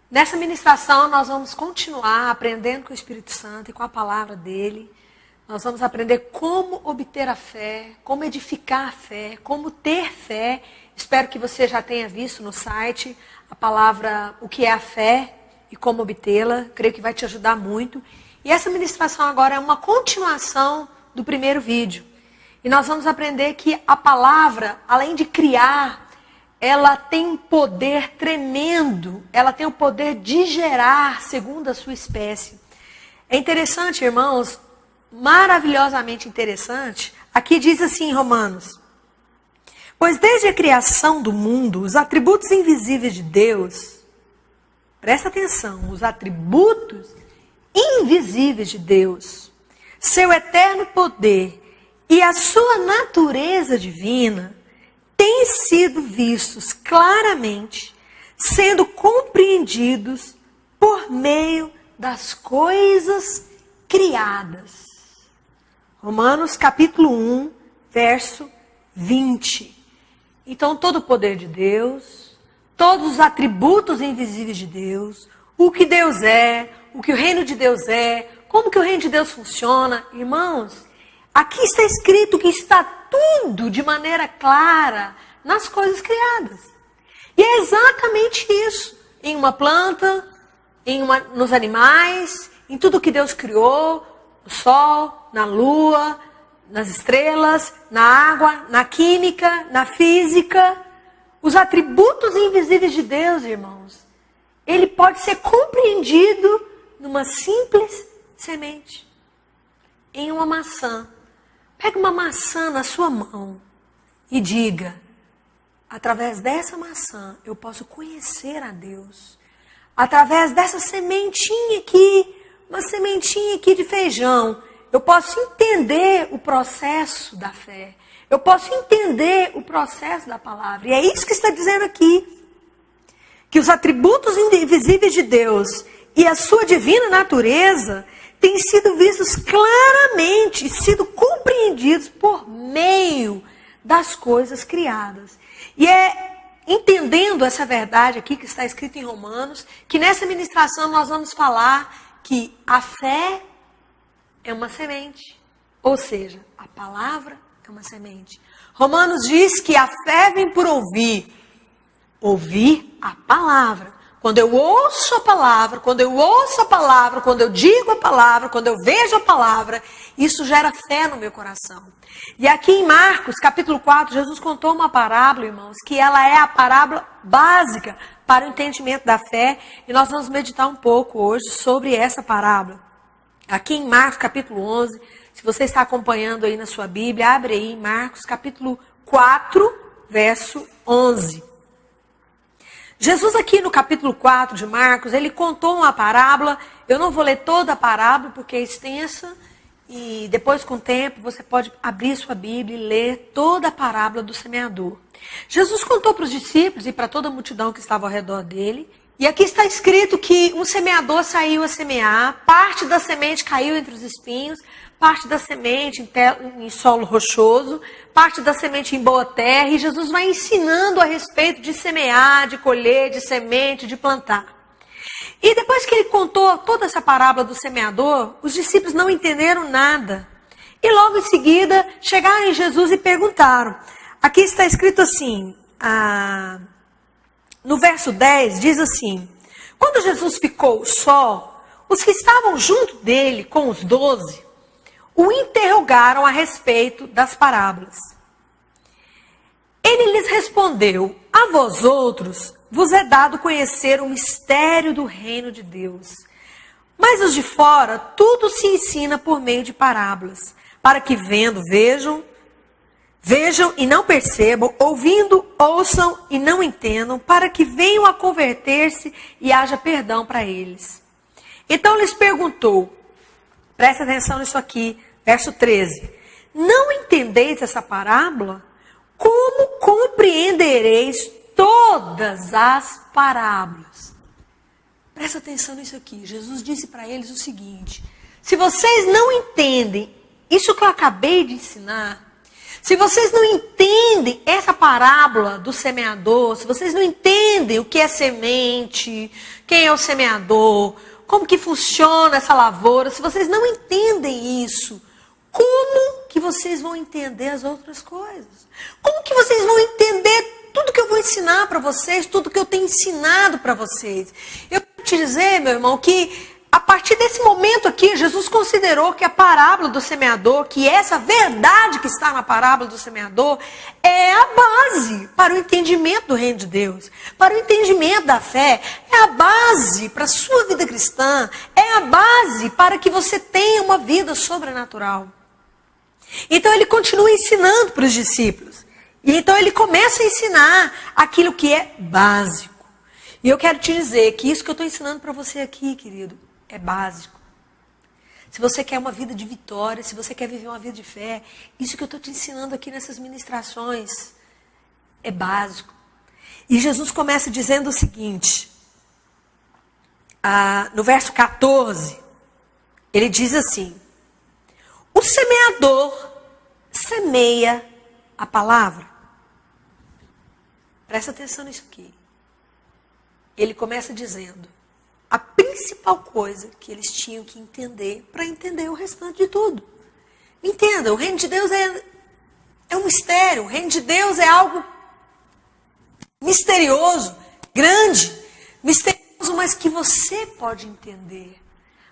Nessa ministração nós vamos continuar aprendendo com o Espírito Santo e com a palavra dele. Nós vamos aprender como obter a fé, como edificar a fé, como ter fé. Espero que você já tenha visto no site a palavra, o que é a fé e como obtê-la. Creio que vai te ajudar muito. E essa ministração agora é uma continuação do primeiro vídeo. E nós vamos aprender que a palavra, além de criar, ela tem um poder tremendo, ela tem o poder de gerar segundo a sua espécie. É interessante, irmãos, maravilhosamente interessante. Aqui diz assim em Romanos: pois desde a criação do mundo, os atributos invisíveis de Deus, presta atenção, os atributos invisíveis de Deus, seu eterno poder e a sua natureza divina, têm sido vistos claramente, sendo compreendidos por meio das coisas criadas. Romanos capítulo 1, verso 20. Então todo o poder de Deus, todos os atributos invisíveis de Deus, o que Deus é, o que o reino de Deus é, como que o reino de Deus funciona. Irmãos, aqui está escrito que está tudo de maneira clara nas coisas criadas. E é exatamente isso. Em uma planta, nos animais, em tudo que Deus criou, no sol, na lua, nas estrelas, na água, na química, na física. Os atributos invisíveis de Deus, irmãos, ele pode ser compreendido numa simples semente. Em uma maçã. Pega uma maçã na sua mão e diga: através dessa maçã eu posso conhecer a Deus. Através dessa sementinha aqui, uma sementinha aqui de feijão, eu posso entender o processo da fé. Eu posso entender o processo da palavra. E é isso que está dizendo aqui. Que os atributos invisíveis de Deus e a sua divina natureza têm sido vistos claramente, sido compreendidos por meio das coisas criadas. E é entendendo essa verdade aqui que está escrita em Romanos, que nessa ministração nós vamos falar que a fé é uma semente. Ou seja, a palavra é uma semente. Romanos diz que a fé vem por ouvir a palavra. Quando eu ouço a palavra, quando eu digo a palavra, quando eu vejo a palavra, isso gera fé no meu coração. E aqui em Marcos, capítulo 4, Jesus contou uma parábola, irmãos, que ela é a parábola básica para o entendimento da fé. E nós vamos meditar um pouco hoje sobre essa parábola. Aqui em Marcos, capítulo 11, se você está acompanhando aí na sua Bíblia, abre aí em Marcos, capítulo 4, verso 11. Jesus aqui no capítulo 4 de Marcos, ele contou uma parábola. Eu não vou ler toda a parábola porque é extensa. E depois, com o tempo, você pode abrir sua Bíblia e ler toda a parábola do semeador. Jesus contou para os discípulos e para toda a multidão que estava ao redor dele. E aqui está escrito que um semeador saiu a semear. Parte da semente caiu entre os espinhos. Parte da semente em solo rochoso, parte da semente em boa terra, e Jesus vai ensinando a respeito de semear, de colher, de semente, de plantar. E depois que ele contou toda essa parábola do semeador, os discípulos não entenderam nada. E logo em seguida chegaram em Jesus e perguntaram. Aqui está escrito assim, no verso 10 diz assim: quando Jesus ficou só, os que estavam junto dele com os 12, o interrogaram a respeito das parábolas. Ele lhes respondeu: a vós outros vos é dado conhecer o mistério do reino de Deus. Mas os de fora, tudo se ensina por meio de parábolas, para que vendo, vejam e não percebam, ouvindo, ouçam e não entendam, para que venham a converter-se e haja perdão para eles. Então lhes perguntou, presta atenção nisso aqui, verso 13. Não entendeis essa parábola? Como compreendereis todas as parábolas? Presta atenção nisso aqui. Jesus disse para eles o seguinte: se vocês não entendem isso que eu acabei de ensinar, Se vocês não entendem essa parábola do semeador, se vocês não entendem o que é semente, quem é o semeador, como que funciona essa lavoura, se vocês não entendem isso, como que vocês vão entender as outras coisas? Como que vocês vão entender tudo que eu vou ensinar para vocês, tudo que eu tenho ensinado para vocês? Eu quero te dizer, meu irmão, que a partir desse momento aqui, Jesus considerou que a parábola do semeador, que essa verdade que está na parábola do semeador, é a base para o entendimento do reino de Deus, para o entendimento da fé, é a base para a sua vida cristã, é a base para que você tenha uma vida sobrenatural. Então ele continua ensinando para os discípulos. E então ele começa a ensinar aquilo que é básico. E eu quero te dizer que isso que eu estou ensinando para você aqui, querido, é básico. Se você quer uma vida de vitória, se você quer viver uma vida de fé, isso que eu estou te ensinando aqui nessas ministrações é básico. E Jesus começa dizendo o seguinte, no verso 14, ele diz assim: o semeador semeia a palavra. Presta atenção nisso aqui. Ele começa dizendo a principal coisa que eles tinham que entender para entender o restante de tudo. Entenda, o reino de Deus é um mistério. O reino de Deus é algo misterioso, grande, misterioso, mas que você pode entender.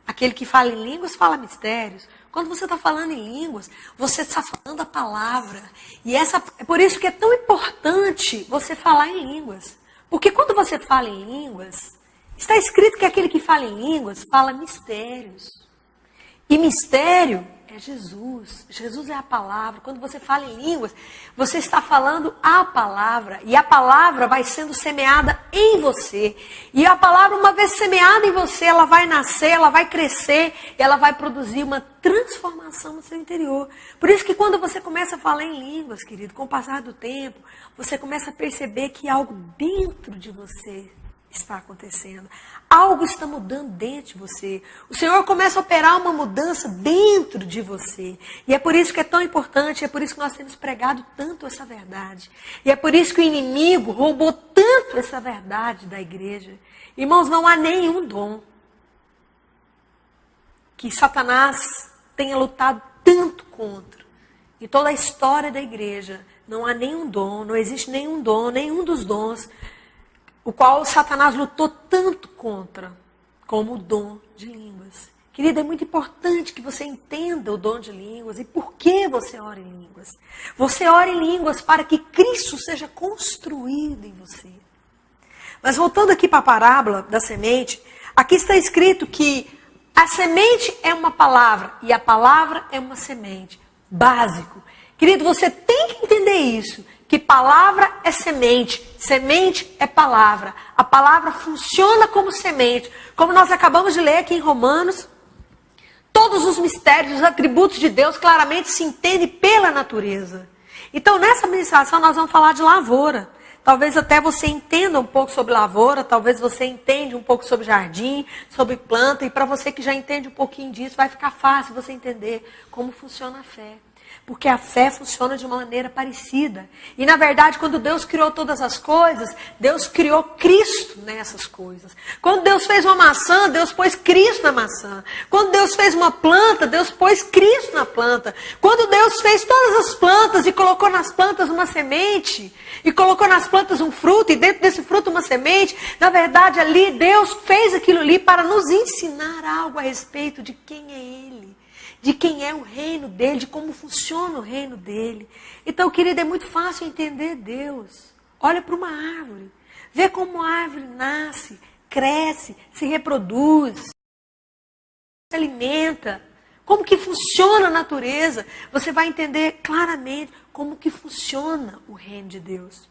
Aquele que fala em línguas fala mistérios. Quando você está falando em línguas, você está falando a palavra. E é por isso que é tão importante você falar em línguas. Porque quando você fala em línguas, está escrito que aquele que fala em línguas fala mistérios. E mistério é Jesus. Jesus é a palavra. Quando você fala em línguas, você está falando a palavra. E a palavra vai sendo semeada em você. E a palavra, uma vez semeada em você, ela vai nascer, ela vai crescer, ela vai produzir uma transformação no seu interior. Por isso que quando você começa a falar em línguas, querido, com o passar do tempo, você começa a perceber que algo dentro de você está acontecendo. Algo está mudando dentro de você. O Senhor começa a operar uma mudança dentro de você. E é por isso que é tão importante, é por isso que nós temos pregado tanto essa verdade. E é por isso que o inimigo roubou tanto essa verdade da igreja. Irmãos, não há nenhum dom que Satanás tenha lutado tanto contra. Em toda a história da igreja, não há nenhum dom, não existe nenhum dom, nenhum dos dons o qual Satanás lutou tanto contra, como o dom de línguas. Querida, é muito importante que você entenda o dom de línguas e por que você ora em línguas. Você ora em línguas para que Cristo seja construído em você. Mas voltando aqui para a parábola da semente, aqui está escrito que a semente é uma palavra e a palavra é uma semente. Básico. Querido, você tem que entender isso. Que palavra é semente, semente é palavra. A palavra funciona como semente. Como nós acabamos de ler aqui em Romanos, todos os mistérios, os atributos de Deus claramente se entendem pela natureza. Então nessa ministração nós vamos falar de lavoura. Talvez até você entenda um pouco sobre lavoura, talvez você entenda um pouco sobre jardim, sobre planta. E para você que já entende um pouquinho disso, vai ficar fácil você entender como funciona a fé. Porque a fé funciona de uma maneira parecida. E na verdade, quando Deus criou todas as coisas, Deus criou Cristo nessas coisas. Quando Deus fez uma maçã, Deus pôs Cristo na maçã. Quando Deus fez uma planta, Deus pôs Cristo na planta. Quando Deus fez todas as plantas e colocou nas plantas uma semente, e colocou nas plantas um fruto, e dentro desse fruto uma semente, na verdade ali Deus fez aquilo ali para nos ensinar algo a respeito de quem é Ele. De quem é o reino dele, de como funciona o reino dele. Então, querido, é muito fácil entender Deus. Olha para uma árvore. Vê como a árvore nasce, cresce, se reproduz, se alimenta. Como que funciona a natureza. Você vai entender claramente como que funciona o reino de Deus.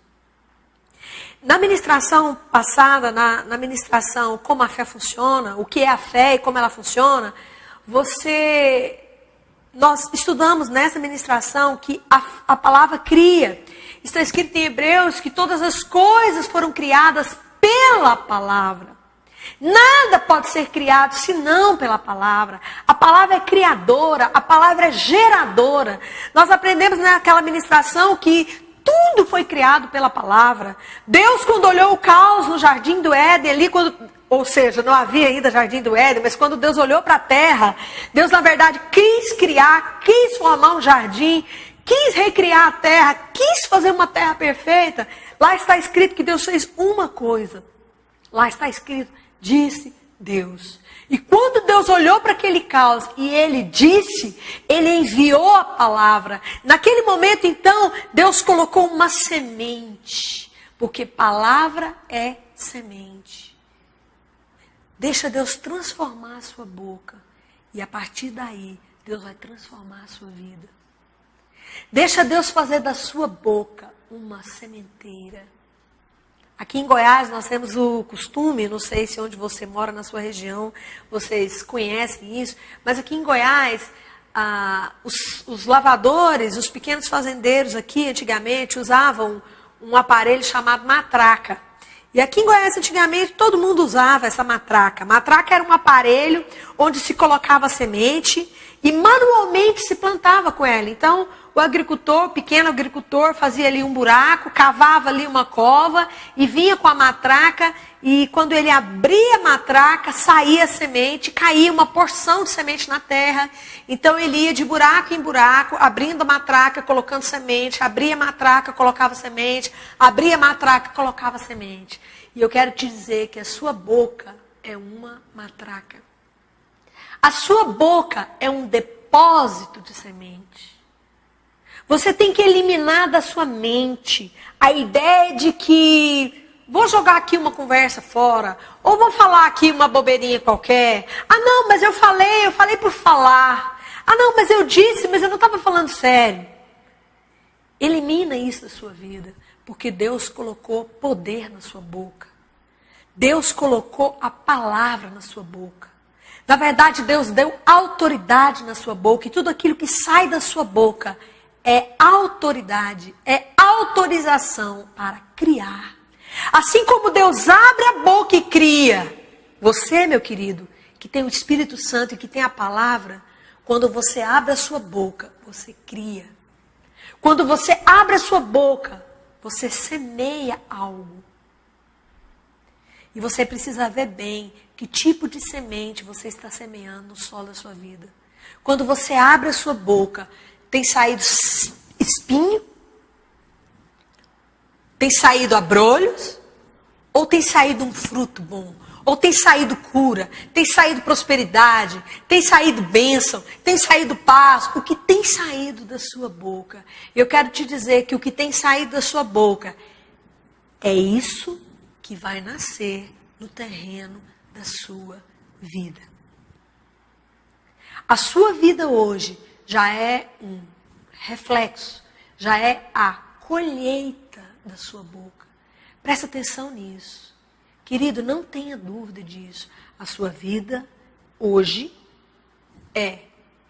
Na ministração passada, na ministração como a fé funciona, o que é a fé e como ela funciona, nós estudamos nessa ministração que a palavra cria. Está escrito em Hebreus que todas as coisas foram criadas pela palavra. Nada pode ser criado senão pela palavra. A palavra é criadora, a palavra é geradora. Nós aprendemos naquela ministração que tudo foi criado pela palavra. Deus, quando olhou o caos no jardim do Éden, ali, ou seja, não havia ainda jardim do Éden, mas quando Deus olhou para a terra, Deus, na verdade, quis criar, quis formar um jardim, quis recriar a terra, quis fazer uma terra perfeita. Lá está escrito que Deus fez uma coisa. Lá está escrito, disse Deus. E quando Deus olhou para aquele caos e ele disse, ele enviou a palavra. Naquele momento, então, Deus colocou uma semente. Porque palavra é semente. Deixa Deus transformar a sua boca. E a partir daí, Deus vai transformar a sua vida. Deixa Deus fazer da sua boca uma sementeira. Aqui em Goiás nós temos o costume, não sei se onde você mora na sua região, vocês conhecem isso, mas aqui em Goiás, os lavadores, os pequenos fazendeiros aqui antigamente usavam um aparelho chamado matraca. E aqui em Goiás antigamente todo mundo usava essa matraca. Matraca era um aparelho onde se colocava semente e manualmente se plantava com ela. Então, o agricultor, o pequeno agricultor, fazia ali um buraco, cavava ali uma cova e vinha com a matraca. E quando ele abria a matraca, saía a semente, caía uma porção de semente na terra. Então ele ia de buraco em buraco, abrindo a matraca, colocando semente, abria a matraca, colocava semente, abria a matraca, colocava semente. E eu quero te dizer que a sua boca é uma matraca. A sua boca é um depósito de semente. Você tem que eliminar da sua mente a ideia de que vou jogar aqui uma conversa fora, ou vou falar aqui uma bobeirinha qualquer. Ah não, mas eu falei por falar. Ah não, mas eu disse, mas eu não estava falando sério. Elimina isso da sua vida, porque Deus colocou poder na sua boca. Deus colocou a palavra na sua boca. Na verdade, Deus deu autoridade na sua boca, e tudo aquilo que sai da sua boca é autoridade, é autorização para criar. Assim como Deus abre a boca e cria, você, meu querido, que tem o Espírito Santo e que tem a palavra, quando você abre a sua boca, você cria. Quando você abre a sua boca, você semeia algo. E você precisa ver bem que tipo de semente você está semeando no solo da sua vida. Quando você abre a sua boca, tem saído espinho? Tem saído abrolhos? Ou tem saído um fruto bom? Ou tem saído cura? Tem saído prosperidade? Tem saído bênção? Tem saído paz? O que tem saído da sua boca? Eu quero te dizer que o que tem saído da sua boca é isso que vai nascer no terreno da sua vida. A sua vida hoje já é um reflexo, já é a colheita da sua boca. Presta atenção nisso. Querido, não tenha dúvida disso. A sua vida hoje é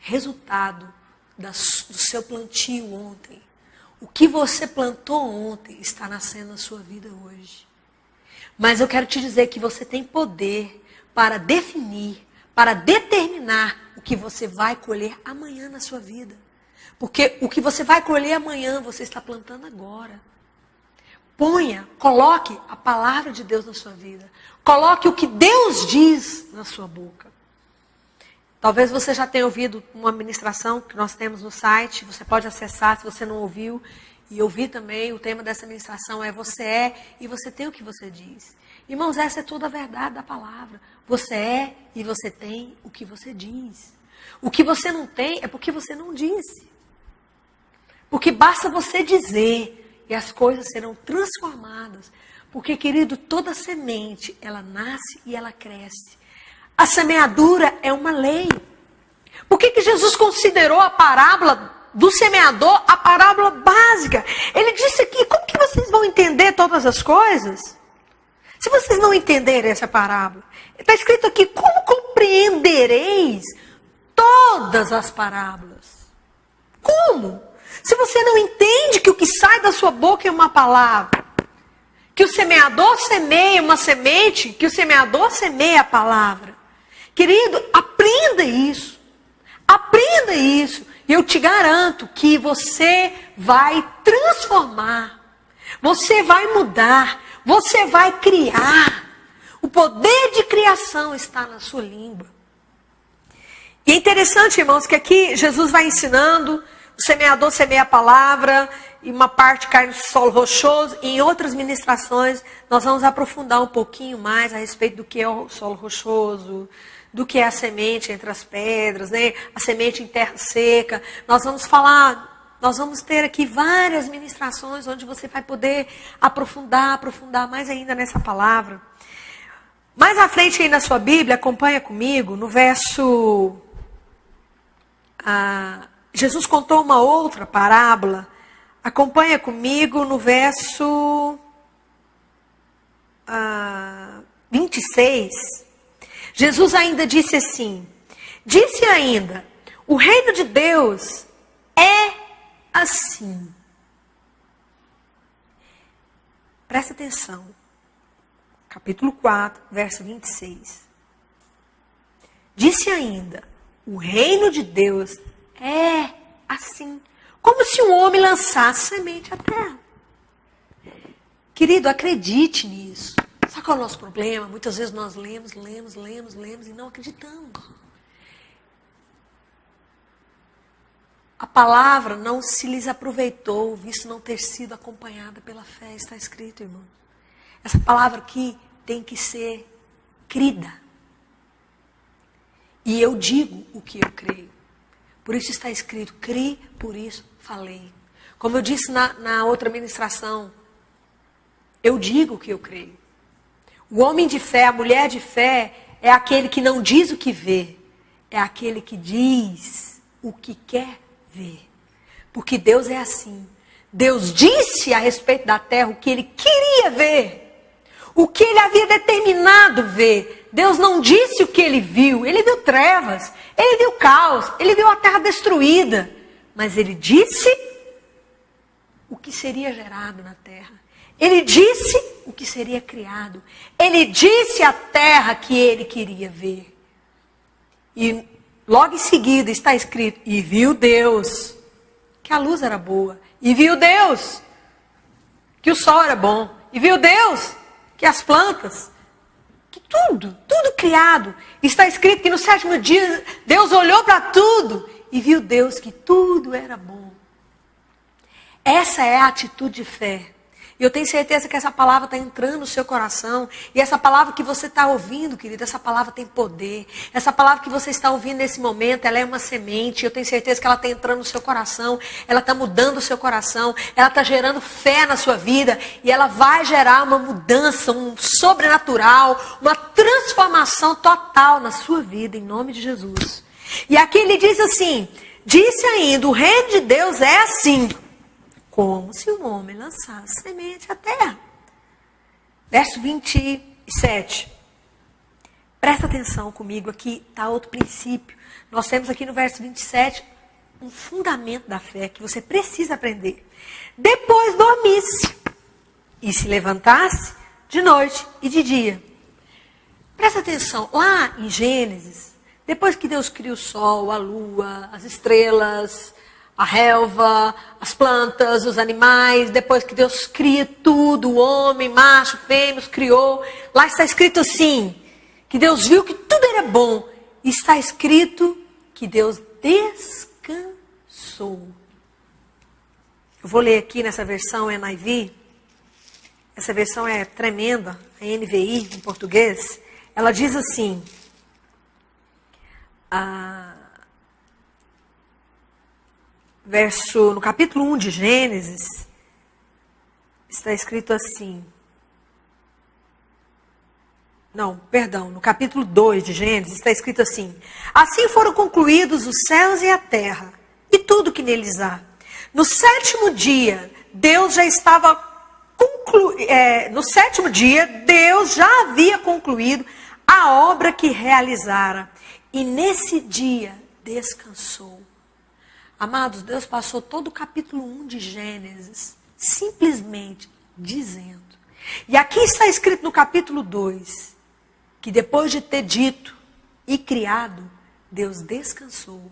resultado do seu plantio ontem. O que você plantou ontem está nascendo na sua vida hoje. Mas eu quero te dizer que você tem poder para definir, para determinar o que você vai colher amanhã na sua vida. Porque o que você vai colher amanhã, você está plantando agora. Coloque a palavra de Deus na sua vida. Coloque o que Deus diz na sua boca. Talvez você já tenha ouvido uma ministração que nós temos no site. Você pode acessar se você não ouviu. E ouvir também, o tema dessa ministração é você é e você tem o que você diz. Irmãos, essa é toda a verdade da palavra. Você é e você tem o que você diz. O que você não tem é porque você não disse. Porque basta você dizer e as coisas serão transformadas. Porque, querido, toda semente, ela nasce e ela cresce. A semeadura é uma lei. Por que Jesus considerou a parábola do semeador a parábola básica? Ele disse aqui, como que vocês vão entender todas as coisas? Se vocês não entenderem essa parábola, está escrito aqui, como compreendereis todas as parábolas? Como? Se você não entende que o que sai da sua boca é uma palavra, que o semeador semeia uma semente, que o semeador semeia a palavra. Querido, aprenda isso. Aprenda isso. E eu te garanto que você vai transformar. Você vai mudar. Você vai criar. O poder de criação está na sua língua. E é interessante, irmãos, que aqui Jesus vai ensinando, o semeador semeia a palavra, e uma parte cai no solo rochoso, e em outras ministrações nós vamos aprofundar um pouquinho mais a respeito do que é o solo rochoso, do que é a semente entre as pedras, né? A semente em terra seca. Nós vamos ter aqui várias ministrações onde você vai poder aprofundar mais ainda nessa palavra. Mais à frente aí na sua Bíblia, acompanha comigo, no verso... Jesus contou uma outra parábola. Acompanha comigo no verso 26. Jesus ainda disse assim, disse ainda, o reino de Deus é assim. Presta atenção. Capítulo 4, verso 26. Disse ainda, o reino de Deus é assim. Como se um homem lançasse semente à terra. Querido, acredite nisso. Sabe qual é o nosso problema? Muitas vezes nós lemos e não acreditamos. A palavra não se lhes aproveitou, visto não ter sido acompanhada pela fé. Está escrito, irmão. Essa palavra aqui tem que ser crida. E eu digo o que eu creio. Por isso está escrito, crie, por isso falei. Como eu disse na outra ministração, eu digo o que eu creio. O homem de fé, a mulher de fé, é aquele que não diz o que vê. É aquele que diz o que quer ver. Porque Deus é assim. Deus disse a respeito da terra o que ele queria ver. O que ele havia determinado ver. Deus não disse o que ele viu. Ele viu trevas. Ele viu caos. Ele viu a terra destruída. Mas ele disse o que seria gerado na terra. Ele disse o que seria criado. Ele disse a terra que ele queria ver. E logo em seguida está escrito, e viu Deus que a luz era boa. E viu Deus que o sol era bom. E viu Deus que as plantas, que tudo criado. Está escrito que no sétimo dia Deus olhou para tudo e viu Deus que tudo era bom. Essa é a atitude de fé. E eu tenho certeza que essa palavra está entrando no seu coração. E essa palavra que você está ouvindo, querido, essa palavra tem poder. Essa palavra que você está ouvindo nesse momento, ela é uma semente. Eu tenho certeza que ela está entrando no seu coração. Ela está mudando o seu coração. Ela está gerando fé na sua vida. E ela vai gerar uma mudança, um sobrenatural, uma transformação total na sua vida, em nome de Jesus. E aqui ele diz assim, disse ainda, o reino de Deus é assim. Como se um homem lançasse semente à terra. Verso 27. Presta atenção comigo, aqui está outro princípio. Nós temos aqui no verso 27 um fundamento da fé que você precisa aprender. Depois dormisse e se levantasse de noite e de dia. Presta atenção, lá em Gênesis, depois que Deus cria o sol, a lua, as estrelas, a relva, as plantas, os animais, depois que Deus cria tudo, o homem, macho, fêmea, os criou. Lá está escrito assim, que Deus viu que tudo era bom. E está escrito que Deus descansou. Eu vou ler aqui nessa versão NIV. Essa versão é tremenda, a NVI em português. Ela diz assim, no capítulo 1 de Gênesis, está escrito assim. No capítulo 2 de Gênesis está escrito assim. Assim foram concluídos os céus e a terra, e tudo que neles há. No sétimo dia, Deus já havia concluído a obra que realizara. E nesse dia descansou. Amados, Deus passou todo o capítulo 1 de Gênesis simplesmente dizendo E aqui está escrito no capítulo 2, que depois de ter dito e criado, Deus descansou.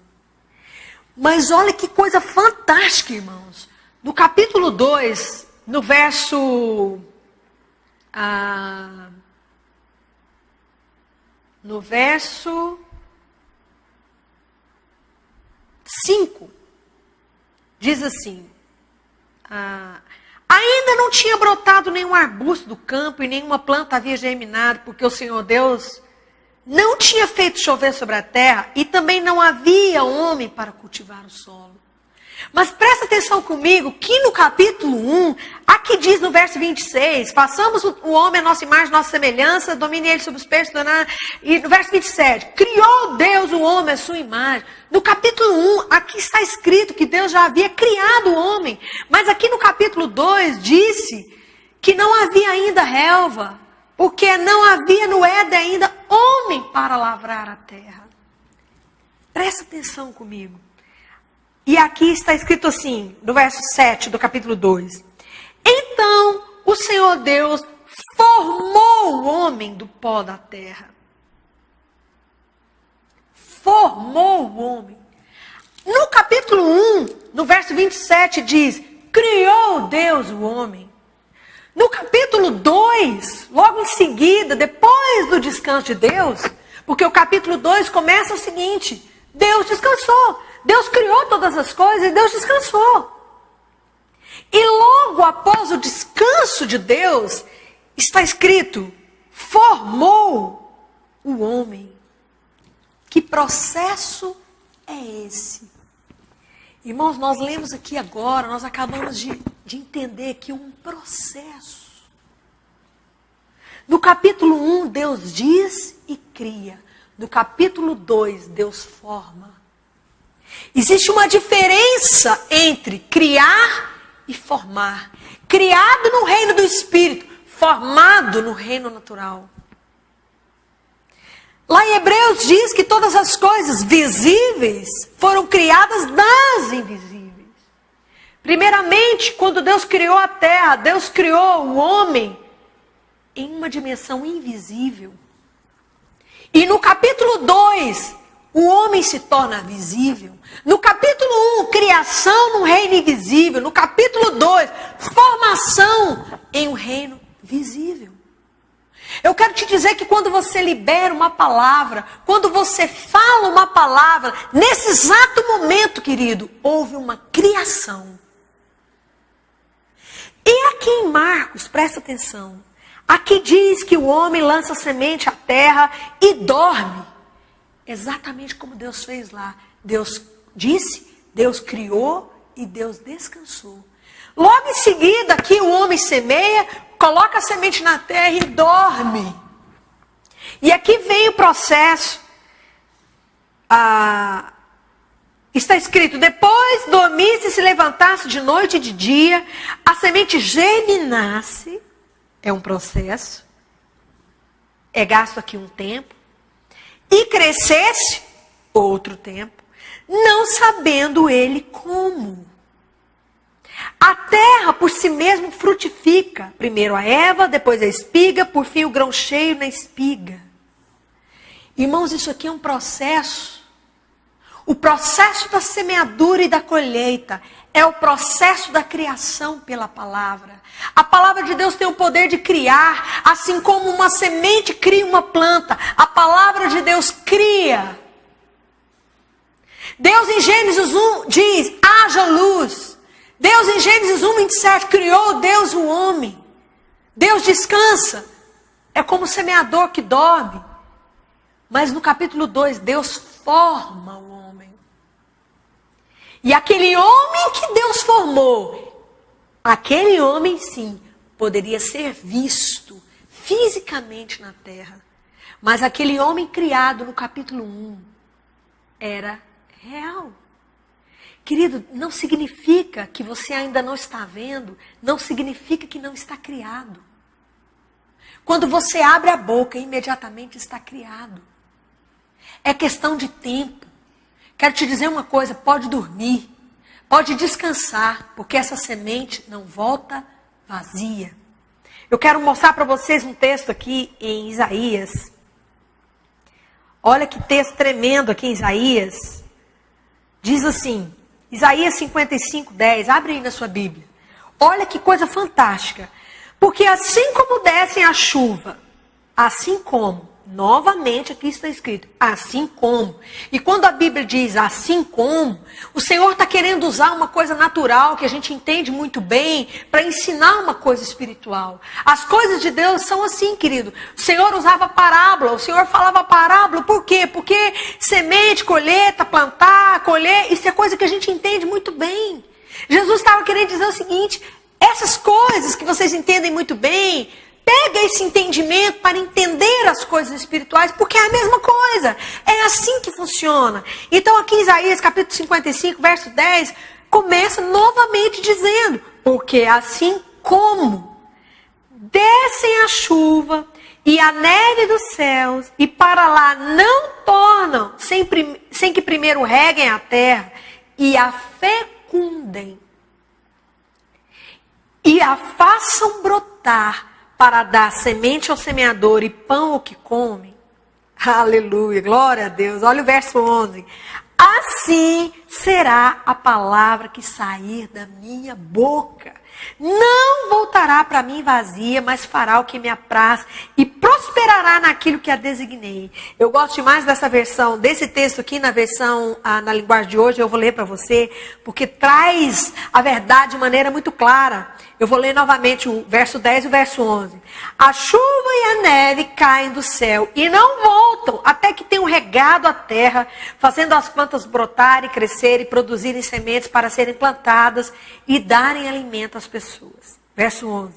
Mas olha que coisa fantástica, irmãos. No capítulo 2, no verso 5, diz assim: ainda não tinha brotado nenhum arbusto do campo e nenhuma planta havia germinado, porque o Senhor Deus não tinha feito chover sobre a terra e também não havia homem para cultivar o solo. Mas presta atenção comigo que no capítulo 1, aqui diz no verso 26, façamos o homem a nossa imagem, nossa semelhança, domine ele sobre os peixes, e no verso 27, criou Deus o homem a sua imagem. No capítulo 1, aqui está escrito que Deus já havia criado o homem, mas aqui no capítulo 2 disse que não havia ainda relva, porque não havia no Éden ainda homem para lavrar a terra. Presta atenção comigo. E aqui está escrito assim, no verso 7 do capítulo 2. Então o Senhor Deus formou o homem do pó da terra. Formou o homem. No capítulo 1, no verso 27 diz, criou Deus o homem. No capítulo 2, logo em seguida, depois do descanso de Deus, porque o capítulo 2 começa o seguinte, Deus descansou. Deus criou todas as coisas e Deus descansou. E logo após o descanso de Deus, está escrito, formou o homem. Que processo é esse? Irmãos, nós lemos aqui agora, nós acabamos de entender que um processo. No capítulo 1, Deus diz e cria. No capítulo 2, Deus forma. Existe uma diferença entre criar e formar. Criado no reino do Espírito, formado no reino natural. Lá em Hebreus diz que todas as coisas visíveis foram criadas das invisíveis. Primeiramente, quando Deus criou a terra, Deus criou o homem em uma dimensão invisível. E no capítulo 2, o homem se torna visível. No capítulo 1, criação no reino invisível. No capítulo 2, formação em um reino visível. Eu quero te dizer que quando você libera uma palavra, quando você fala uma palavra, nesse exato momento, querido, houve uma criação. E aqui em Marcos, presta atenção, aqui diz que o homem lança semente à terra e dorme. Exatamente como Deus fez lá. Deus disse, Deus criou e Deus descansou. Logo em seguida, aqui o homem semeia, coloca a semente na terra e dorme. E aqui vem o processo. Está escrito, depois dormisse e se levantasse de noite e de dia, a semente germinasse, é um processo, é gasto aqui um tempo, e crescesse, outro tempo, não sabendo ele como. A terra por si mesma frutifica, primeiro a erva, depois a espiga, por fim o grão cheio na espiga. Irmãos, isso aqui é um processo. O processo da semeadura e da colheita é o processo da criação pela palavra. A palavra de Deus tem o poder de criar, assim como uma semente cria uma planta. A palavra de Deus cria. Deus em Gênesis 1 diz, haja luz. Deus em Gênesis 1, 27 criou Deus o homem. Deus descansa. É como o semeador que dorme. Mas no capítulo 2, Deus forma o homem. E aquele homem que Deus formou, aquele homem sim, poderia ser visto fisicamente na terra. Mas aquele homem criado no capítulo 1 era real. Querido, não significa que você ainda não está vendo, não significa que não está criado. Quando você abre a boca, imediatamente está criado. É questão de tempo. Quero te dizer uma coisa, pode dormir, pode descansar, porque essa semente não volta vazia. Eu quero mostrar para vocês um texto aqui em Isaías. Olha que texto tremendo aqui em Isaías. Diz assim, Isaías 55:10, abre aí na sua Bíblia. Olha que coisa fantástica. Porque assim como descem a chuva, assim como, novamente aqui está escrito, assim como. E quando a Bíblia diz assim como, o Senhor está querendo usar uma coisa natural, que a gente entende muito bem, para ensinar uma coisa espiritual. As coisas de Deus são assim, querido. O Senhor usava parábola, o Senhor falava parábola, por quê? Porque semente, colheita, plantar, colher, isso é coisa que a gente entende muito bem. Jesus estava querendo dizer o seguinte, essas coisas que vocês entendem muito bem, pega esse entendimento para entender as coisas espirituais, porque é a mesma coisa. É assim que funciona. Então aqui em Isaías capítulo 55, verso 10, começa novamente dizendo, porque assim como descem a chuva e a neve dos céus, e para lá não tornam, sem que primeiro reguem a terra e a fecundem, e a façam brotar para dar semente ao semeador e pão ao que come. Aleluia, glória a Deus. Olha o verso 11. Assim será a palavra que sair da minha boca. Não voltará para mim vazia, mas fará o que me apraz e prosperará naquilo que a designei. Eu gosto demais dessa versão, desse texto aqui na versão, na linguagem de hoje, eu vou ler para você, porque traz a verdade de maneira muito clara. Eu vou ler novamente o verso 10 e o verso 11. A chuva e a neve caem do céu e não voltam até que tenham regado a terra, fazendo as plantas brotarem, crescerem, produzirem sementes para serem plantadas e darem alimento às pessoas. Verso 11.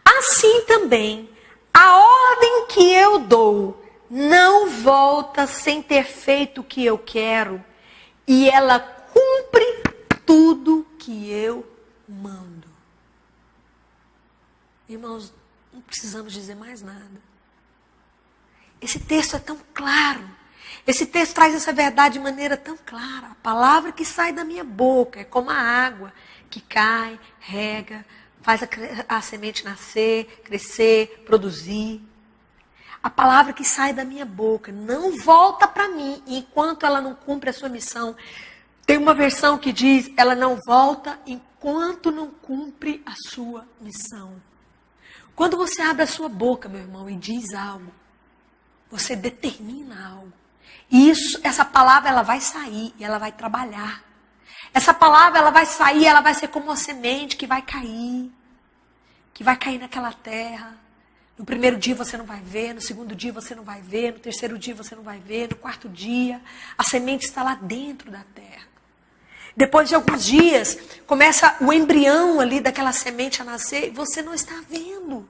Assim também, a ordem que eu dou não volta sem ter feito o que eu quero, e ela cumpre tudo que eu mando. Irmãos, não precisamos dizer mais nada. Esse texto é tão claro. Esse texto traz essa verdade de maneira tão clara. A palavra que sai da minha boca é como a água que cai, rega, faz a semente nascer, crescer, produzir. A palavra que sai da minha boca não volta para mim enquanto ela não cumpre a sua missão. Tem uma versão que diz, ela não volta enquanto não cumpre a sua missão. Quando você abre a sua boca, meu irmão, e diz algo, você determina algo. E essa palavra, ela vai sair e ela vai trabalhar. Essa palavra, ela vai sair, ela vai ser como uma semente que vai cair naquela terra. No primeiro dia você não vai ver, no segundo dia você não vai ver, no terceiro dia você não vai ver, no quarto dia, a semente está lá dentro da terra. Depois de alguns dias, começa o embrião ali daquela semente a nascer e você não está vendo.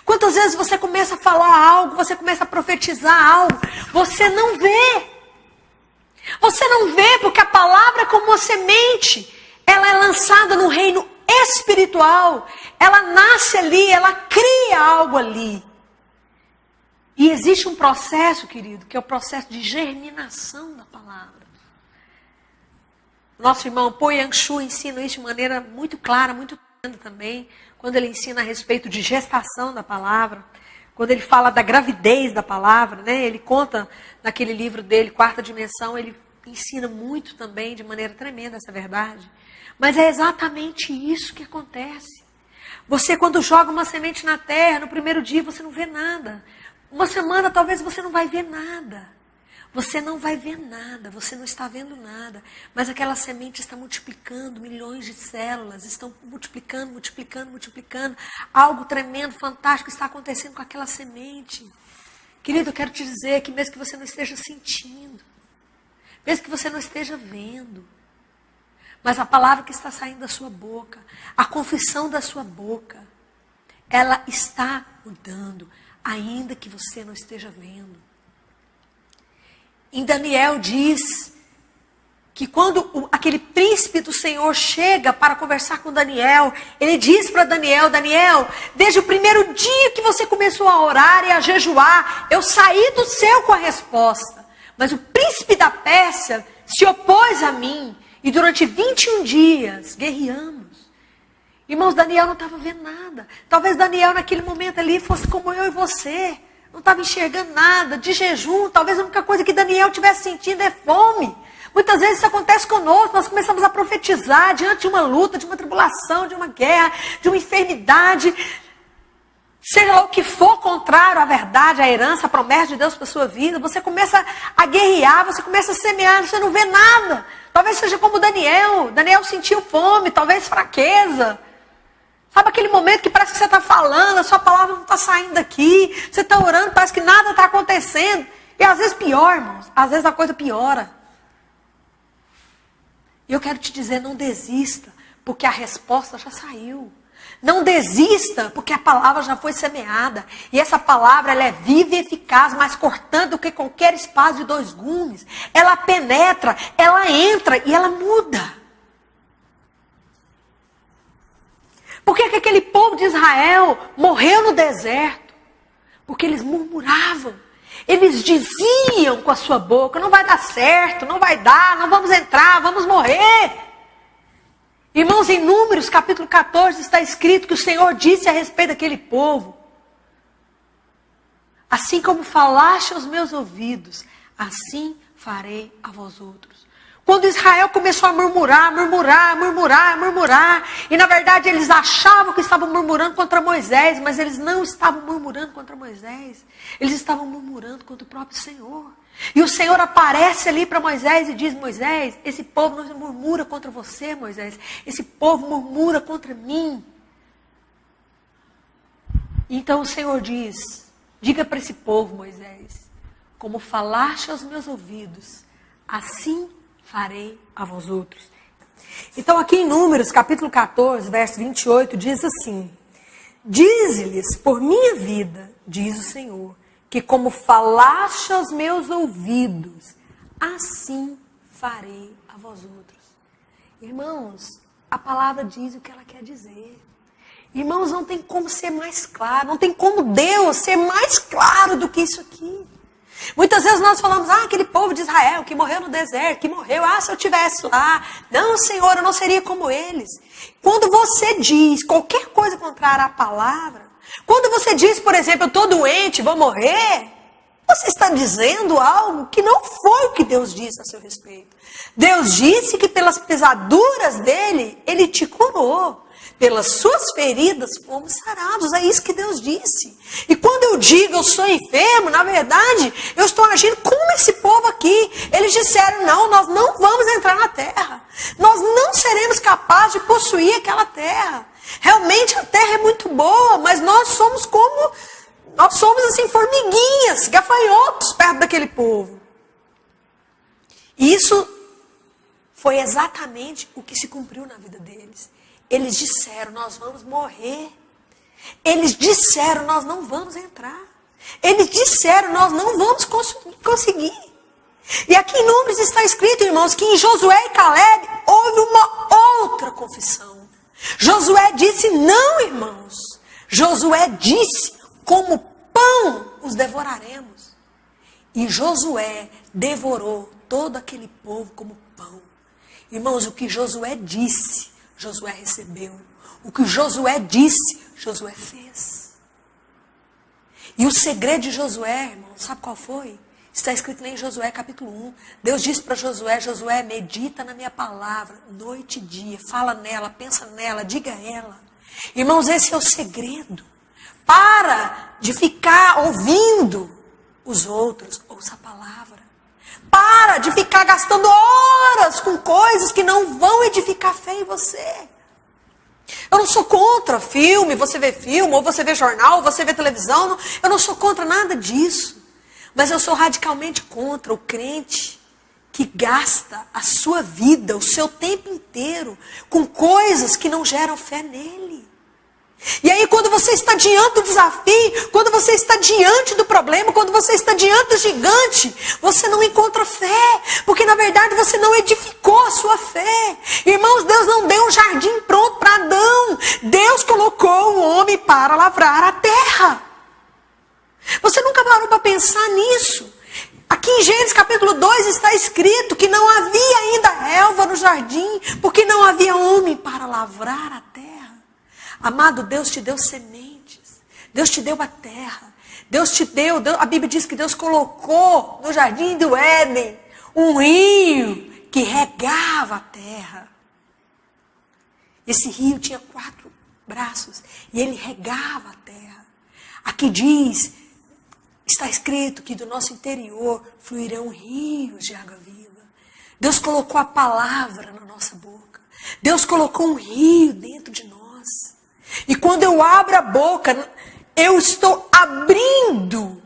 Quantas vezes você começa a falar algo, você começa a profetizar algo, você não vê. Você não vê porque a palavra como uma semente, ela é lançada no reino espiritual. Ela nasce ali, ela cria algo ali. E existe um processo, querido, que é o processo de germinação da palavra. Nosso irmão Po Yang Shu ensina isso de maneira muito clara, muito tremenda também, quando ele ensina a respeito de gestação da palavra, quando ele fala da gravidez da palavra, né? Ele conta naquele livro dele, Quarta Dimensão, ele ensina muito também, de maneira tremenda, essa verdade. Mas é exatamente isso que acontece. Você, quando joga uma semente na terra, no primeiro dia você não vê nada. Uma semana talvez você não vai ver nada. Você não vai ver nada, você não está vendo nada. Mas aquela semente está multiplicando, milhões de células estão multiplicando, multiplicando, multiplicando. Algo tremendo, fantástico está acontecendo com aquela semente. Querido, eu quero te dizer que mesmo que você não esteja sentindo, mesmo que você não esteja vendo, mas a palavra que está saindo da sua boca, a confissão da sua boca, ela está mudando, ainda que você não esteja vendo. Em Daniel diz que quando aquele príncipe do Senhor chega para conversar com Daniel, ele diz para Daniel, Daniel, desde o primeiro dia que você começou a orar e a jejuar, eu saí do céu com a resposta. Mas o príncipe da Pérsia se opôs a mim e durante 21 dias guerreamos. Irmãos, Daniel não estava vendo nada. Talvez Daniel naquele momento ali fosse como eu e você. Não estava enxergando nada, de jejum. Talvez a única coisa que Daniel estivesse sentindo é fome. Muitas vezes isso acontece conosco. Nós começamos a profetizar diante de uma luta, de uma tribulação, de uma guerra, de uma enfermidade. Seja lá o que for contrário à verdade, à herança, à promessa de Deus para a sua vida, você começa a guerrear, você começa a semear, você não vê nada. Talvez seja como Daniel. Daniel sentiu fome, talvez fraqueza. Sabe aquele momento que parece que você está falando, a sua palavra não está saindo daqui, você está orando, parece que nada está acontecendo. E às vezes pior, irmãos, às vezes a coisa piora. E eu quero te dizer, não desista, porque a resposta já saiu. Não desista, porque a palavra já foi semeada. E essa palavra, ela é viva e eficaz, mais cortante do que qualquer espada de 2 gumes. Ela penetra, ela entra e ela muda. Por que aquele povo de Israel morreu no deserto? Porque eles murmuravam. Eles diziam com a sua boca, não vai dar certo, não vai dar, não vamos entrar, vamos morrer. Irmãos, em Números, capítulo 14, está escrito que o Senhor disse a respeito daquele povo: assim como falaste aos meus ouvidos, assim farei a vós outros. Quando Israel começou a murmurar, e na verdade eles achavam que estavam murmurando contra Moisés, mas eles não estavam murmurando contra Moisés, eles estavam murmurando contra o próprio Senhor. E o Senhor aparece ali para Moisés e diz: Moisés, esse povo não murmura contra você, Moisés. Esse povo murmura contra mim. Então o Senhor diz: diga para esse povo, Moisés, como falaste aos meus ouvidos, assim farei a vós outros. Então aqui em Números, capítulo 14, verso 28, diz assim: dize-lhes por minha vida, diz o Senhor, que como falaste aos meus ouvidos, assim farei a vós outros. Irmãos, a palavra diz o que ela quer dizer. Irmãos, não tem como ser mais claro, não tem como Deus ser mais claro do que isso aqui. Muitas vezes nós falamos, aquele povo de Israel que morreu no deserto, que morreu, se eu estivesse lá. Não, Senhor, eu não seria como eles. Quando você diz qualquer coisa contrária à palavra, quando você diz, por exemplo, eu estou doente, vou morrer, você está dizendo algo que não foi o que Deus disse a seu respeito. Deus disse que pelas pisaduras dele, ele te curou. Pelas suas feridas fomos sarados. É isso que Deus disse. E quando eu digo eu sou enfermo, na verdade, eu estou agindo como esse povo aqui. Eles disseram, não, nós não vamos entrar na terra. Nós não seremos capazes de possuir aquela terra. Realmente a terra é muito boa, mas nós somos assim, formiguinhas, gafanhotos perto daquele povo. E isso foi exatamente o que se cumpriu na vida deles. Eles disseram, nós vamos morrer. Eles disseram, nós não vamos entrar. Eles disseram, nós não vamos conseguir. E aqui em Números está escrito, irmãos, que em Josué e Caleb houve uma outra confissão. Josué disse, não, irmãos. Josué disse, como pão os devoraremos. E Josué devorou todo aquele povo como pão. Irmãos, o que Josué disse, Josué recebeu. O que Josué disse, Josué fez. E o segredo de Josué, irmão, sabe qual foi? Está escrito em Josué capítulo 1. Deus disse para Josué, Josué, medita na minha palavra, noite e dia. Fala nela, pensa nela, diga ela. Irmãos, esse é o segredo. Para de ficar ouvindo os outros, ouça a palavra. Para de ficar gastando horas com coisas que não vão edificar fé em você. Eu não sou contra filme, você vê filme, ou você vê jornal, ou você vê televisão. Eu não sou contra nada disso. Mas eu sou radicalmente contra o crente que gasta a sua vida, o seu tempo inteiro, com coisas que não geram fé nele. E aí quando você está diante do desafio, quando você está diante do problema, quando você está diante do gigante, você não encontra fé, porque na verdade você não edificou a sua fé. Irmãos, Deus não deu um jardim pronto para Adão. Deus colocou o homem para lavrar a terra. Você nunca parou para pensar nisso? Aqui em Gênesis capítulo 2 está escrito que não havia ainda relva no jardim, porque não havia homem para lavrar a terra. Amado, Deus te deu sementes. Deus te deu a terra. A Bíblia diz que Deus colocou no jardim do Éden um rio que regava a terra. Esse rio tinha 4 braços e ele regava a terra. Aqui diz, está escrito que do nosso interior fluirão rios de água viva. Deus colocou a palavra na nossa boca. Deus colocou um rio dentro de nós. E quando eu abro a boca, eu estou abrindo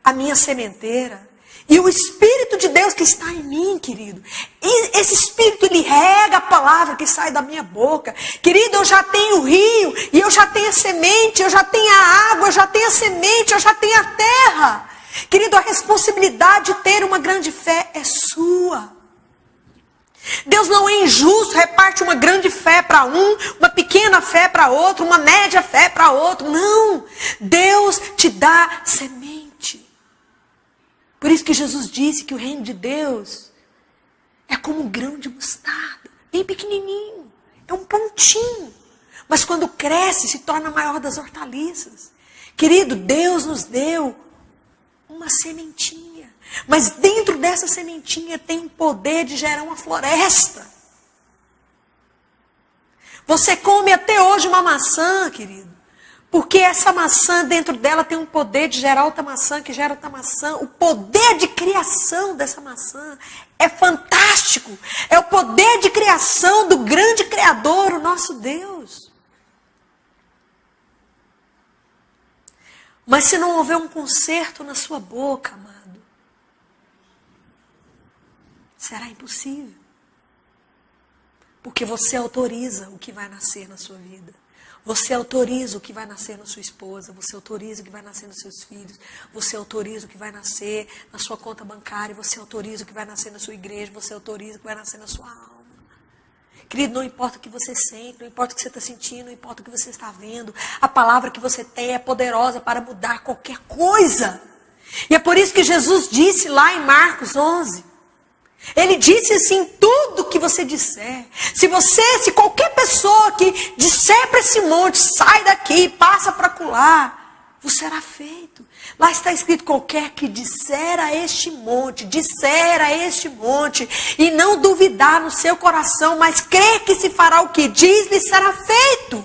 a minha sementeira. E o Espírito de Deus que está em mim, querido, e esse Espírito, ele rega a palavra que sai da minha boca. Querido, eu já tenho o rio, e eu já tenho a semente, eu já tenho a água, eu já tenho a semente, eu já tenho a terra. Querido, a responsabilidade de ter uma grande fé é sua. Deus não é injusto, reparte uma grande fé para um, uma pequena fé para outro, uma média fé para outro. Não, Deus te dá semente. Por isso que Jesus disse que o reino de Deus é como um grão de mostarda, bem pequenininho, é um pontinho. Mas quando cresce, se torna a maior das hortaliças. Querido, Deus nos deu uma sementinha. Mas dentro dessa sementinha tem o poder de gerar uma floresta. Você come até hoje uma maçã, querido. Porque essa maçã, dentro dela, tem um poder de gerar outra maçã, que gera outra maçã. O poder de criação dessa maçã é fantástico. É o poder de criação do grande Criador, o nosso Deus. Mas se não houver um conserto na sua boca, amado, será impossível. Porque você autoriza o que vai nascer na sua vida. Você autoriza o que vai nascer na sua esposa, você autoriza o que vai nascer nos seus filhos, você autoriza o que vai nascer na sua conta bancária, você autoriza o que vai nascer na sua igreja, você autoriza o que vai nascer na sua alma. Querido, não importa o que você sente, não importa o que você está sentindo, não importa o que você está vendo, a palavra que você tem é poderosa para mudar qualquer coisa. E é por isso que Jesus disse lá em Marcos 11, ele disse assim, tudo que você disser, se qualquer pessoa que disser para esse monte, sai daqui, passa para acolá, vos será feito. Lá está escrito, qualquer que disser a este monte, e não duvidar no seu coração, mas crer que se fará o que diz, lhe será feito.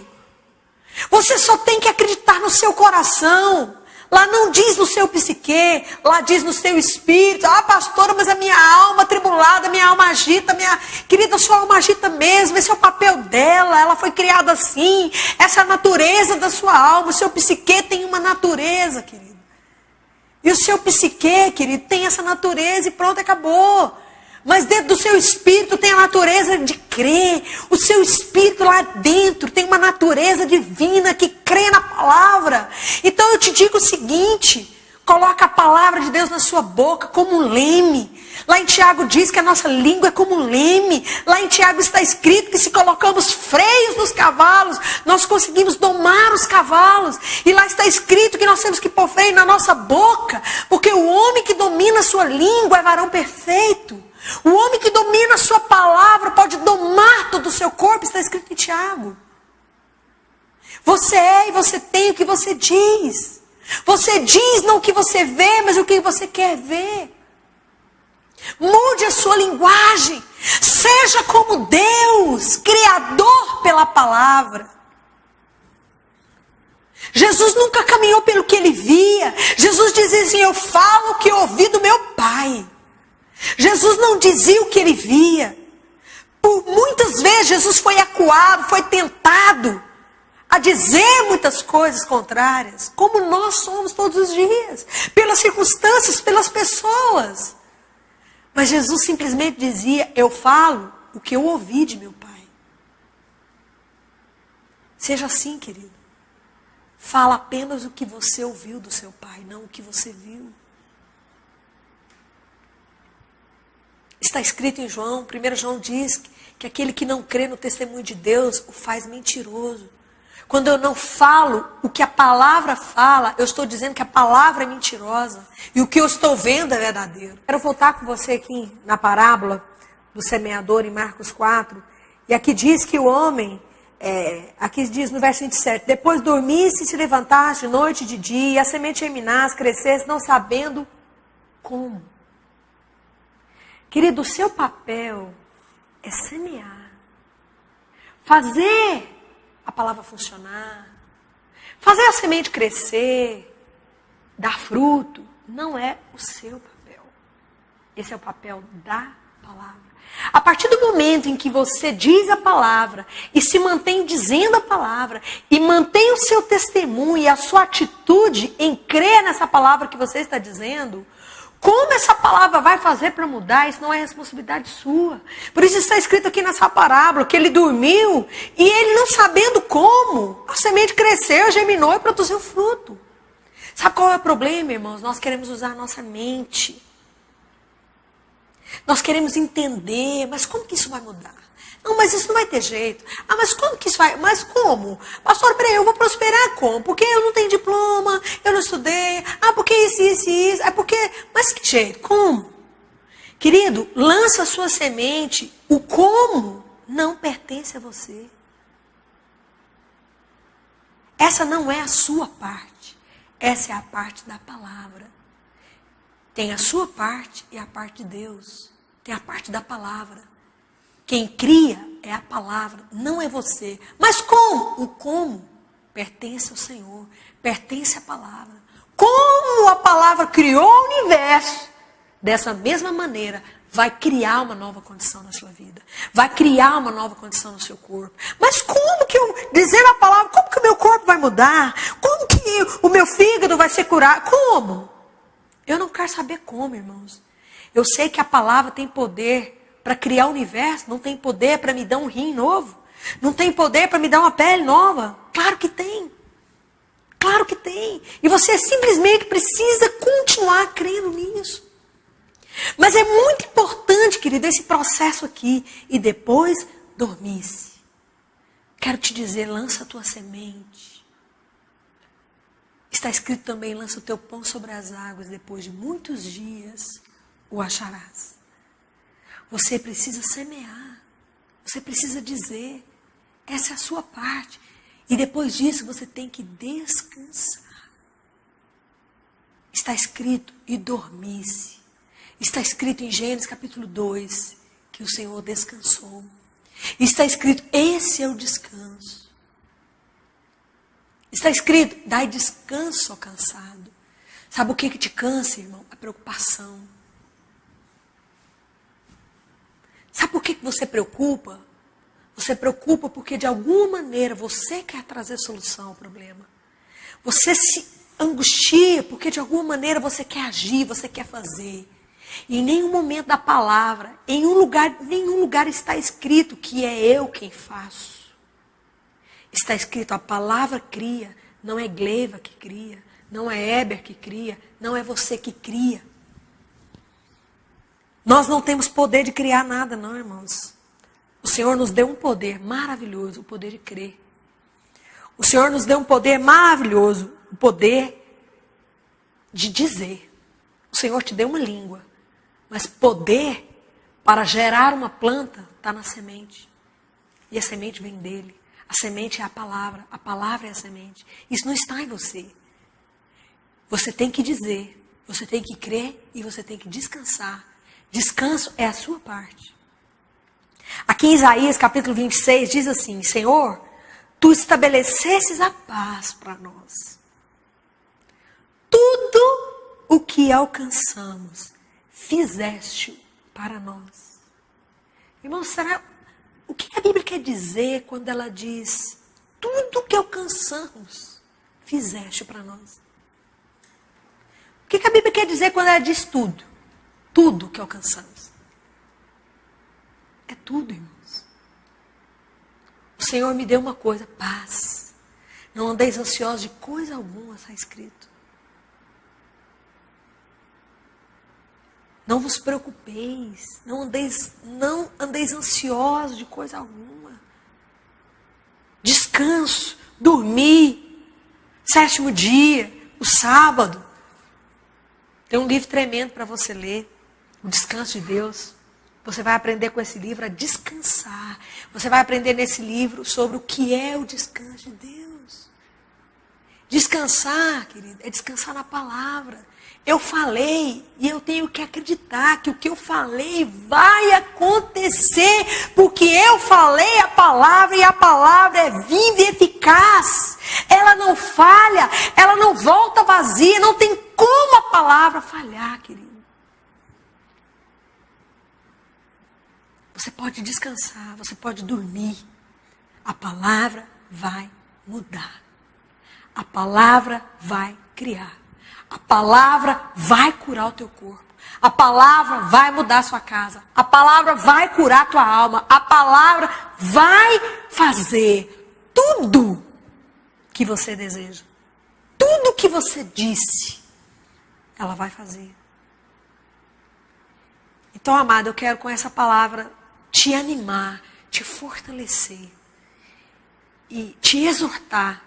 Você só tem que acreditar no seu coração. Lá não diz no seu psique, lá diz no seu espírito. Ah, pastora, mas a minha alma atribulada, minha alma agita, querida, sua alma agita mesmo, esse é o papel dela, ela foi criada assim, essa é a natureza da sua alma, o seu psique tem uma natureza, querido. E o seu psique, querido, tem essa natureza e pronto, acabou. Mas dentro do seu espírito tem a natureza de crer. O seu espírito lá dentro tem uma natureza divina que crê na palavra. Então eu te digo o seguinte, coloca a palavra de Deus na sua boca como um leme. Lá em Tiago diz que a nossa língua é como um leme. Lá em Tiago está escrito que se colocamos freios nos cavalos, nós conseguimos domar os cavalos. E lá está escrito que nós temos que pôr freio na nossa boca, porque o homem que domina a sua língua é varão perfeito. O homem que domina a sua palavra pode domar todo o seu corpo, está escrito em Tiago. Você é e você tem o que você diz. Você diz não o que você vê, mas o que você quer ver. Mude a sua linguagem. Seja como Deus, criador pela palavra. Jesus nunca caminhou pelo que ele via. Jesus dizia assim, eu falo o que eu ouvi do meu Pai. Jesus não dizia o que ele via. Por muitas vezes Jesus foi acuado, foi tentado a dizer muitas coisas contrárias, como nós somos todos os dias, pelas circunstâncias, pelas pessoas. Mas Jesus simplesmente dizia, eu falo o que eu ouvi de meu Pai. Seja assim, querido. Fala apenas o que você ouviu do seu Pai, não o que você viu. Está escrito em João, 1 João diz que aquele que não crê no testemunho de Deus o faz mentiroso. Quando eu não falo o que a palavra fala, eu estou dizendo que a palavra é mentirosa. E o que eu estou vendo é verdadeiro. Quero voltar com você aqui na parábola do semeador em Marcos 4. E aqui diz que o homem aqui diz no verso 27, depois dormisse e se levantasse de noite e de dia, e a semente germinasse, crescesse, não sabendo como. Querido, o seu papel é semear. Fazer a palavra funcionar. Fazer a semente crescer. Dar fruto. Não é o seu papel. Esse é o papel da palavra. A partir do momento em que você diz a palavra e se mantém dizendo a palavra e mantém o seu testemunho e a sua atitude em crer nessa palavra que você está dizendo, como essa palavra vai fazer para mudar, isso não é responsabilidade sua. Por isso está escrito aqui nessa parábola que ele dormiu e ele não sabendo como, a semente cresceu, germinou e produziu fruto. Sabe qual é o problema, irmãos? Nós queremos usar a nossa mente. Nós queremos entender, mas como que isso vai mudar? Não, mas isso não vai ter jeito. Ah, mas como que isso vai? Mas como? Pastor, peraí, eu vou prosperar como? Porque eu não tenho diploma, eu não estudei. Ah, porque isso. É porque... Mas que jeito? Como? Querido, lança a sua semente. O como não pertence a você. Essa não é a sua parte. Essa é a parte da palavra. Tem a sua parte e a parte de Deus. Tem a parte da palavra. Quem cria é a palavra, não é você. Mas como? O como pertence ao Senhor, pertence à palavra. Como a palavra criou o universo, dessa mesma maneira, vai criar uma nova condição na sua vida. Vai criar uma nova condição no seu corpo. Mas como que eu, dizendo a palavra, como que o meu corpo vai mudar? Como que o meu fígado vai ser curado? Como? Eu não quero saber como, irmãos. Eu sei que a palavra tem poder para criar o universo, não tem poder para me dar um rim novo, não tem poder para me dar uma pele nova. Claro que tem. Claro que tem. E você simplesmente precisa continuar crendo nisso. Mas é muito importante, querido, esse processo aqui. E depois, dormisse. Quero te dizer, lança a tua semente. Está escrito também, lança o teu pão sobre as águas, depois de muitos dias o acharás. Você precisa semear. Você precisa dizer. Essa é a sua parte. E depois disso você tem que descansar. Está escrito, e dormisse. Está escrito em Gênesis capítulo 2, que o Senhor descansou. Está escrito, esse é o descanso. Está escrito, dai descanso ao cansado. Sabe o que te cansa, irmão? A preocupação. Sabe por que você preocupa? Você preocupa porque de alguma maneira você quer trazer solução ao problema. Você se angustia porque de alguma maneira você quer agir, você quer fazer. E em nenhum momento da palavra, em nenhum lugar está escrito que é eu quem faço. Está escrito, a palavra cria, não é Gleva que cria, não é Heber que cria, não é você que cria. Nós não temos poder de criar nada, não, irmãos. O Senhor nos deu um poder maravilhoso, o poder de crer. O Senhor nos deu um poder maravilhoso, o poder de dizer. O Senhor te deu uma língua, mas poder para gerar uma planta está na semente. E a semente vem dele. A semente é a palavra é a semente. Isso não está em você. Você tem que dizer, você tem que crer e você tem que descansar. Descanso é a sua parte. Aqui em Isaías capítulo 26 diz assim, Senhor, tu estabelecesses a paz para nós. Tudo o que alcançamos, fizeste para nós. Irmão, será, o que a Bíblia quer dizer quando ela diz, tudo o que alcançamos, fizeste para nós? O que a Bíblia quer dizer quando ela diz tudo? Tudo que alcançamos. É tudo, irmãos. O Senhor me deu uma coisa, paz. Não andeis ansiosos de coisa alguma, está escrito. Não vos preocupeis. Não andeis ansiosos de coisa alguma. Descanso, dormir. 7º dia, o sábado. Tem um livro tremendo para você ler. O descanso de Deus. Você vai aprender com esse livro a descansar. Você vai aprender nesse livro sobre o que é o descanso de Deus. Descansar, querido, é descansar na palavra. Eu falei e eu tenho que acreditar que o que eu falei vai acontecer, porque eu falei a palavra e a palavra é viva e eficaz. Ela não falha, ela não volta vazia, não tem como a palavra falhar, querido. Você pode descansar, você pode dormir. A palavra vai mudar. A palavra vai criar. A palavra vai curar o teu corpo. A palavra vai mudar a sua casa. A palavra vai curar a tua alma. A palavra vai fazer tudo que você deseja. Tudo que você disse, ela vai fazer. Então, amado, eu quero com essa palavra te animar, te fortalecer e te exortar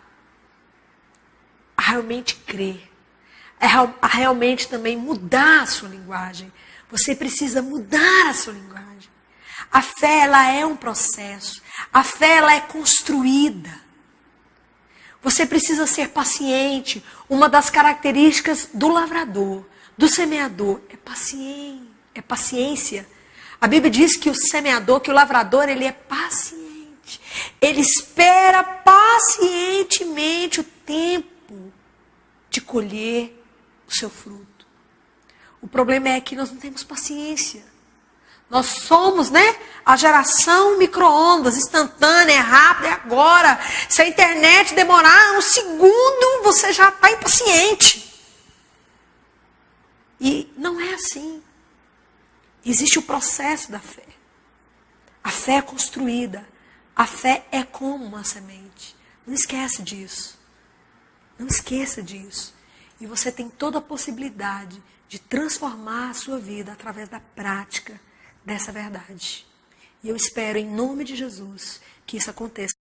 a realmente crer, a realmente também mudar a sua linguagem. Você precisa mudar a sua linguagem. A fé, ela é um processo. A fé, ela é construída. Você precisa ser paciente. Uma das características do lavrador, do semeador, é paciência. A Bíblia diz que o semeador, que o lavrador, ele é paciente. Ele espera pacientemente o tempo de colher o seu fruto. O problema é que nós não temos paciência. Nós somos, a geração micro-ondas, instantânea, é rápida, é agora. Se a internet demorar um segundo, você já está impaciente. E não é assim. Existe o processo da fé. A fé é construída. A fé é como uma semente. Não esquece disso. Não esqueça disso. E você tem toda a possibilidade de transformar a sua vida através da prática dessa verdade. E eu espero, em nome de Jesus, que isso aconteça.